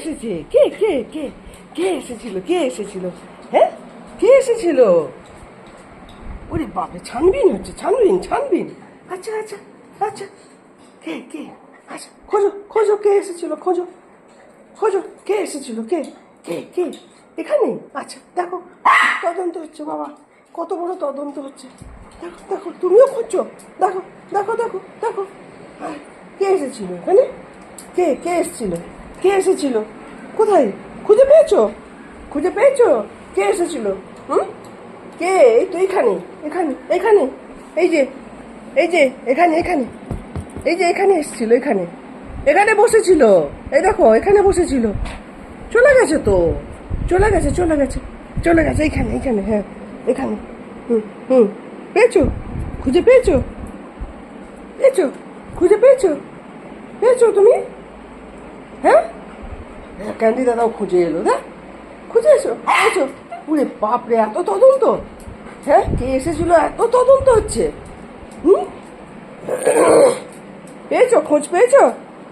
এসেছে? কে কে কে কে এসেছিল? কে এসেছিল? হ্যাঁ, কে এসেছিল? ওরে বাপরে, ছানবিন হচ্ছে, ছানবিন ছানবিন। আচ্ছা আচ্ছা আচ্ছা, কে কে? আচ্ছা, খোঁজো খোঁজো, কে এসেছিল? খোঁজো খোঁজো, কে এসেছিল? কে কে কে? এখানে? আচ্ছা, দেখো, তদন্ত হচ্ছে বাবা, কত বড় তদন্ত হচ্ছে। দেখো দেখো, তুমিও খুঁজছো, দেখো দেখো দেখো দেখো। কে এসেছিল এখানে? কে কে এসেছিল? কে এসেছিল? কোথায়? খুঁজে পেয়েছো? খুঁজে পেয়েছো? কে এসেছিল? হুম, কে? এই তো এখানে, এখানে এখানে, এই যে, এই যে, এখানে এখানে, এই যে এখানে এসেছিল, এখানে, এখানে বসেছিল। এই দেখো, এখানে বসেছিল। চলে গেছে তো, চলে গেছে চলে গেছে চলে গেছে, এইখানে এইখানে, হ্যাঁ এখানে। হুম হুম, পেয়েছো? খুঁজে পেয়েছো? পেয়েছো? খুঁজে পেয়েছো? পেয়েছো তুমি? হ্যাঁ, ক্যান্ডি দাদাও খুঁজে এলো, দেখ, খুঁজে এসো, পেয়েছো? উরে বাপরে, এত তদন্ত! হ্যাঁ, কে এসেছিল, এত তদন্ত হচ্ছে। হুম, পেয়েছো? খোঁজ পেয়েছো?